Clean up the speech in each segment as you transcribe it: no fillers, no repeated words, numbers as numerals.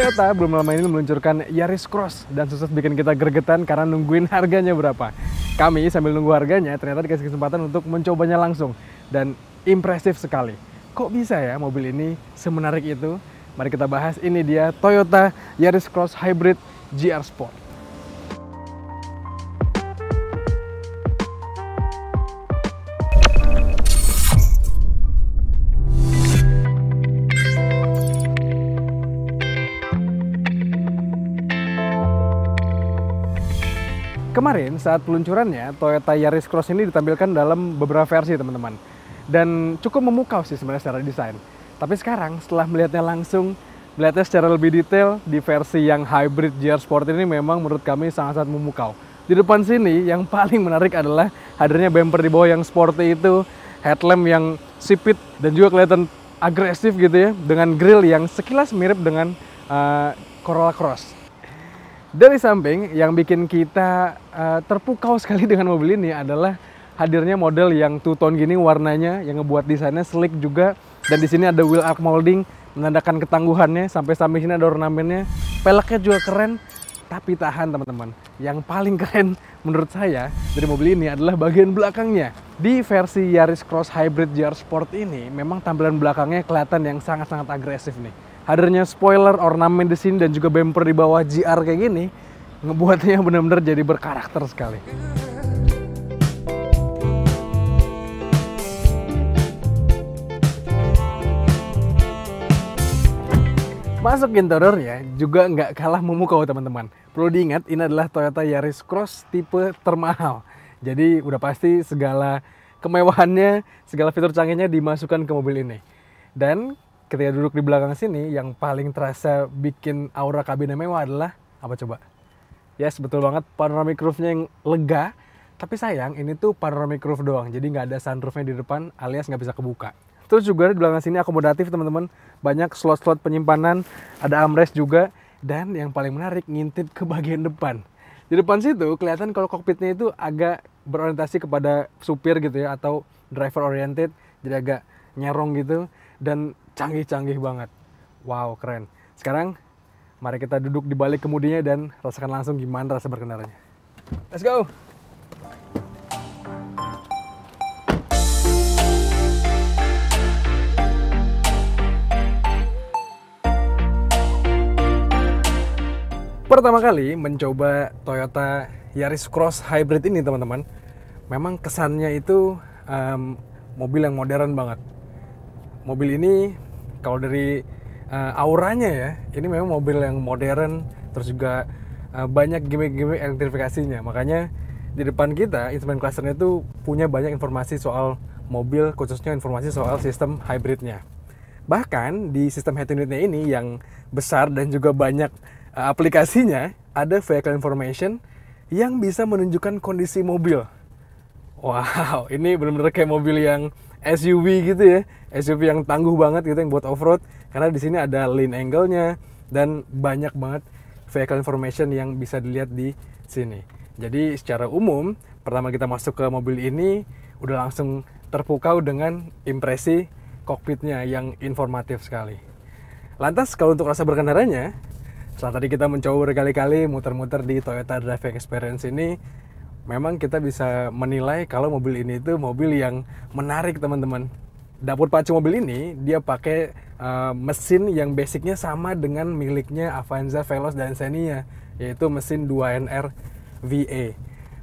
Toyota belum lama ini meluncurkan Yaris Cross dan susah bikin kita gregetan karena nungguin harganya berapa. Kami sambil nunggu harganya ternyata dikasih kesempatan untuk mencobanya langsung dan impresif sekali. Kok bisa ya mobil ini semenarik itu? Mari kita bahas, ini dia Toyota Yaris Cross Hybrid GR Sport. Kemarin saat peluncurannya, Toyota Yaris Cross ini ditampilkan dalam beberapa versi teman-teman. Dan cukup memukau sih sebenarnya secara desain. Tapi sekarang setelah melihatnya langsung, melihatnya secara lebih detail di versi yang Hybrid GR Sport ini memang menurut kami sangat-sangat memukau. Di depan sini yang paling menarik adalah hadirnya bumper di bawah yang sporty itu, headlamp yang sipit dan juga kelihatan agresif gitu ya, dengan grill yang sekilas mirip dengan Corolla Cross. Dari samping, yang bikin kita terpukau sekali dengan mobil ini adalah hadirnya model yang two-tone gini warnanya, yang ngebuat desainnya sleek juga. Dan di sini ada wheel arch molding, menandakan ketangguhannya. Sampai sini ada ornamennya. Peleknya juga keren, tapi tahan teman-teman. Yang paling keren menurut saya dari mobil ini adalah bagian belakangnya. Di versi Yaris Cross Hybrid GR Sport ini, memang tampilan belakangnya kelihatan yang sangat-sangat agresif nih. Hadirnya spoiler, ornamen di sini dan juga bumper di bawah GR kayak gini ngebuatnya benar-benar jadi berkarakter sekali. Masuk interiornya juga nggak kalah memukau teman-teman. Perlu diingat ini adalah Toyota Yaris Cross tipe termahal. Jadi udah pasti segala kemewahannya, segala fitur canggihnya dimasukkan ke mobil ini. Dan ketika duduk di belakang sini, yang paling terasa bikin aura kabinnya mewah adalah apa coba? Yes, betul banget, panoramic roof-nya yang lega. Tapi sayang, ini tuh panoramic roof doang, jadi nggak ada sunroof-nya di depan alias nggak bisa kebuka. Terus juga di belakang sini akomodatif teman-teman, banyak slot-slot penyimpanan, ada armrest juga, dan yang paling menarik ngintip ke bagian depan. Di depan situ kelihatan kalau kokpitnya itu agak berorientasi kepada supir gitu ya, atau driver oriented, jadi agak nyerong gitu, dan canggih-canggih banget. Wow, keren. Sekarang, mari kita duduk di balik kemudinya dan rasakan langsung gimana rasa berkendaranya. Let's go! Pertama kali mencoba Toyota Yaris Cross Hybrid ini teman-teman, memang kesannya itu mobil yang modern banget. Mobil ini kalau dari auranya ya, ini memang mobil yang modern, terus juga banyak gimmick-gimmick elektrifikasinya. Makanya di depan kita, instrument clusternya itu punya banyak informasi soal mobil, khususnya informasi soal sistem hybridnya. Bahkan di sistem head unitnya ini yang besar dan juga banyak aplikasinya, ada vehicle information yang bisa menunjukkan kondisi mobil. Wow, ini benar-benar kayak mobil yang SUV gitu ya, SUV yang tangguh banget gitu, yang buat off-road. Karena di sini ada lane angle-nya dan banyak banget vehicle information yang bisa dilihat di sini. Jadi secara umum, pertama kita masuk ke mobil ini, udah langsung terpukau dengan impresi kokpitnya yang informatif sekali. Lantas kalau untuk rasa berkendaranya, setelah tadi kita mencoba berkali-kali muter-muter di Toyota Driving Experience ini, memang kita bisa menilai kalau mobil ini itu mobil yang menarik teman-teman. Dapur pacu mobil ini dia pakai mesin yang basicnya sama dengan miliknya Avanza, Veloz, dan Xenia, yaitu mesin 2NR VA.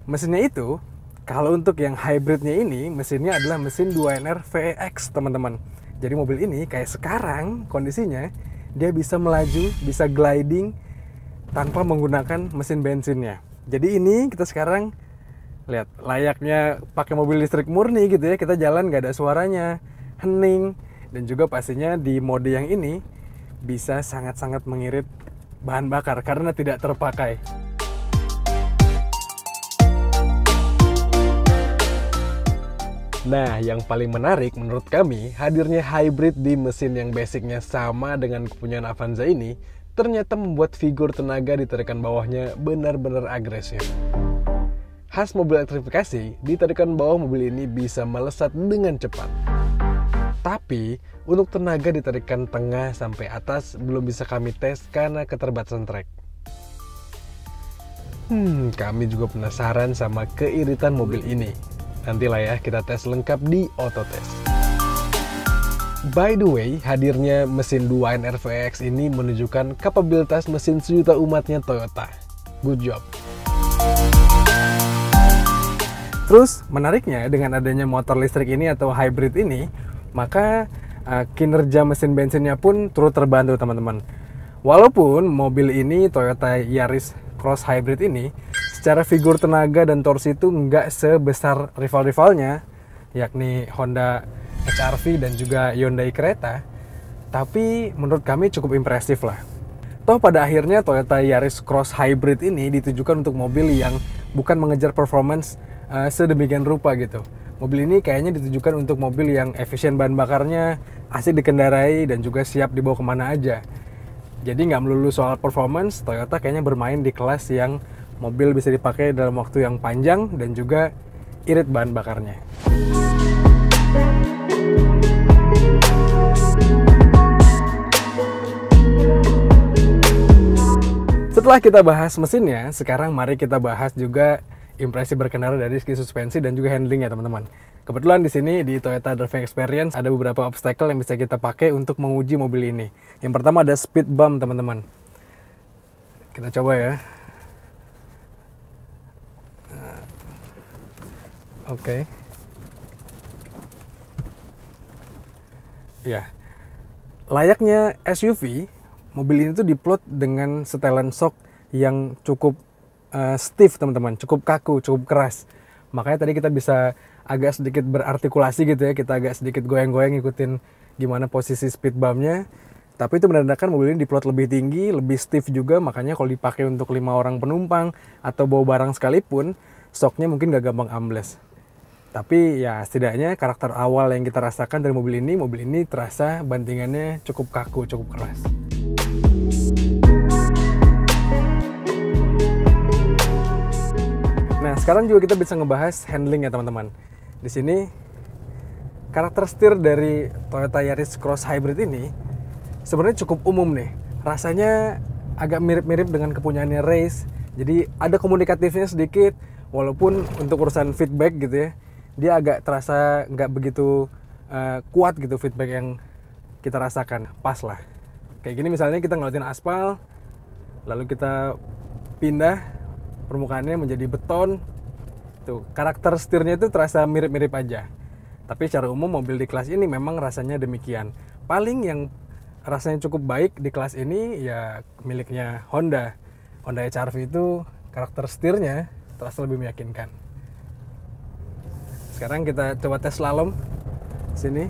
Mesinnya itu, kalau untuk yang hybridnya ini, mesinnya adalah mesin 2NR VX teman-teman. Jadi mobil ini kayak sekarang kondisinya, dia bisa melaju, bisa gliding tanpa menggunakan mesin bensinnya. Jadi ini kita sekarang lihat, layaknya pakai mobil listrik murni gitu ya, kita jalan nggak ada suaranya, hening, dan juga pastinya di mode yang ini bisa sangat-sangat mengirit bahan bakar karena tidak terpakai. Nah, yang paling menarik menurut kami, hadirnya hybrid di mesin yang basicnya sama dengan kepunyaan Avanza ini, ternyata membuat figur tenaga di tarikan bawahnya benar-benar agresif. Khas mobil elektrifikasi, di tarikan bawah mobil ini bisa melesat dengan cepat. Tapi untuk tenaga ditarikan tengah sampai atas belum bisa kami tes karena keterbatasan trek. Kami juga penasaran sama keiritan mobil ini. Nantilah ya kita tes lengkap di Autotest. By the way, hadirnya mesin 2 NRVX ini menunjukkan kapabilitas mesin sejuta umatnya Toyota. Good job. Terus menariknya dengan adanya motor listrik ini atau hybrid ini, maka kinerja mesin bensinnya pun turut terbantu teman-teman. Walaupun mobil ini Toyota Yaris Cross Hybrid ini secara figur tenaga dan torsi itu nggak sebesar rival-rivalnya, yakni Honda HR-V dan juga Hyundai Creta, tapi menurut kami cukup impresif lah. Toh pada akhirnya Toyota Yaris Cross Hybrid ini ditujukan untuk mobil yang bukan mengejar performance sedemikian rupa gitu. Mobil ini kayaknya ditujukan untuk mobil yang efisien bahan bakarnya, asik dikendarai, dan juga siap dibawa kemana aja. Jadi nggak melulu soal performance, Toyota kayaknya bermain di kelas yang mobil bisa dipakai dalam waktu yang panjang dan juga irit bahan bakarnya. Setelah kita bahas mesinnya, sekarang mari kita bahas juga impresi berkendara dari segi suspensi dan juga handling ya teman-teman. Kebetulan di sini di Toyota Driving Experience ada beberapa obstacle yang bisa kita pakai untuk menguji mobil ini. Yang pertama ada speed bump teman-teman. Kita coba ya. Oke. Ya. Layaknya SUV, mobil ini tuh diplot dengan setelan sok yang cukup stiff teman-teman, cukup kaku, cukup keras. Makanya tadi kita bisa agak sedikit berartikulasi gitu ya, kita agak sedikit goyang-goyang ngikutin gimana posisi speed bumpnya. Tapi itu menandakan mobil ini diplot lebih tinggi, lebih stiff juga, makanya kalau dipakai untuk 5 orang penumpang atau bawa barang sekalipun, shocknya mungkin gak gampang ambles. Tapi ya setidaknya karakter awal yang kita rasakan dari mobil ini terasa bantingannya cukup kaku, cukup keras. Nah, sekarang juga kita bisa ngebahas handling ya teman-teman. Di sini karakter setir dari Toyota Yaris Cross Hybrid ini sebenarnya cukup umum nih. Rasanya agak mirip-mirip dengan kepunyaannya Race. Jadi ada komunikatifnya sedikit, walaupun untuk urusan feedback gitu ya, dia agak terasa nggak begitu kuat gitu feedback yang kita rasakan. Pas lah. Kayak gini misalnya kita ngeliatin aspal, lalu kita pindah permukaannya menjadi beton, tuh karakter setirnya itu terasa mirip-mirip aja. Tapi secara umum mobil di kelas ini memang rasanya demikian. Paling yang rasanya cukup baik di kelas ini ya miliknya Honda HR-V itu karakter setirnya terasa lebih meyakinkan. Sekarang kita coba tes slalom sini.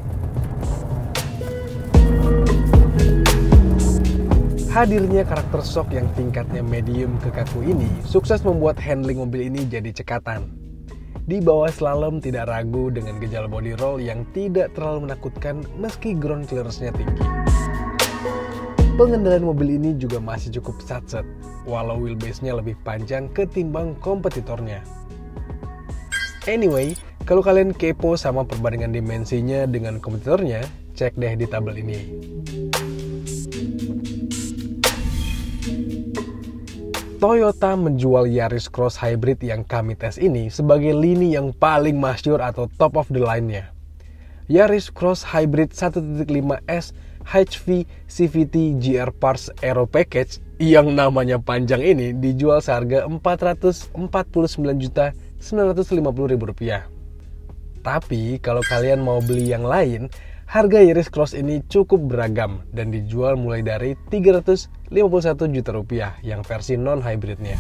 Hadirnya karakter shock yang tingkatnya medium ke kaku ini sukses membuat handling mobil ini jadi cekatan. Di bawah slalom tidak ragu dengan gejala body roll yang tidak terlalu menakutkan meski ground clearance-nya tinggi. Pengendalian mobil ini juga masih cukup satset, walau wheelbase-nya lebih panjang ketimbang kompetitornya. Anyway, kalau kalian kepo sama perbandingan dimensinya dengan kompetitornya, cek deh di tabel ini. Toyota menjual Yaris Cross Hybrid yang kami tes ini sebagai lini yang paling masyhur atau top of the line-nya. Yaris Cross Hybrid 1.5S HV CVT GR Parts Aero Package yang namanya panjang ini dijual seharga Rp449.950.000. Tapi kalau kalian mau beli yang lain, harga Yaris Cross ini cukup beragam dan dijual mulai dari Rp351 juta yang versi non-hybridnya.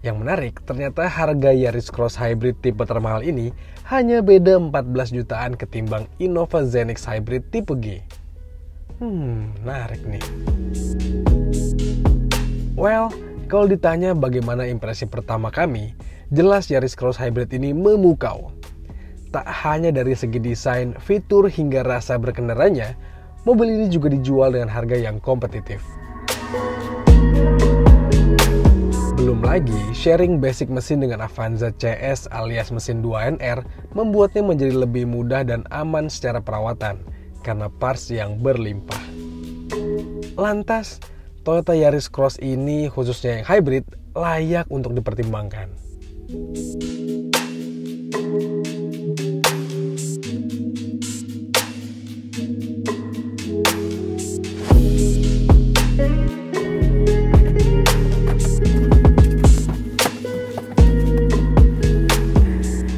Yang menarik, ternyata harga Yaris Cross Hybrid tipe termahal ini hanya beda 14 jutaan ketimbang Innova Zenix Hybrid tipe G. Menarik nih. Well, kalau ditanya bagaimana impresi pertama kami, jelas Yaris Cross Hybrid ini memukau. Tak hanya dari segi desain, fitur, hingga rasa berkendaranya, mobil ini juga dijual dengan harga yang kompetitif. Belum lagi, sharing basic mesin dengan Avanza CS alias mesin 2NR membuatnya menjadi lebih mudah dan aman secara perawatan karena parts yang berlimpah. Lantas, Toyota Yaris Cross ini khususnya yang hybrid layak untuk dipertimbangkan.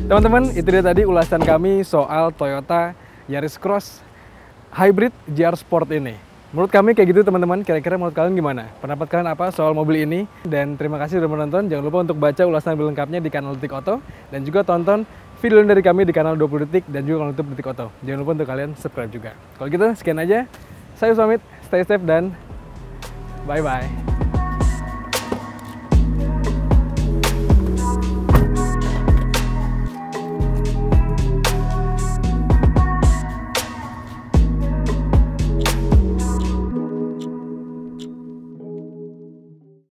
Teman-teman, itu dia tadi ulasan kami soal Toyota Yaris Cross Hybrid GR Sport ini. Menurut kami kayak gitu teman-teman, kira-kira menurut kalian gimana? Pendapat kalian apa soal mobil ini? Dan terima kasih sudah menonton, jangan lupa untuk baca ulasan lebih lengkapnya di kanal Detik Auto. Dan juga tonton video dari kami di kanal 20 Detik dan juga kanal YouTube Detik Auto. Jangan lupa untuk kalian subscribe juga. Kalau gitu, sekian aja. Saya pamit, stay safe dan bye-bye.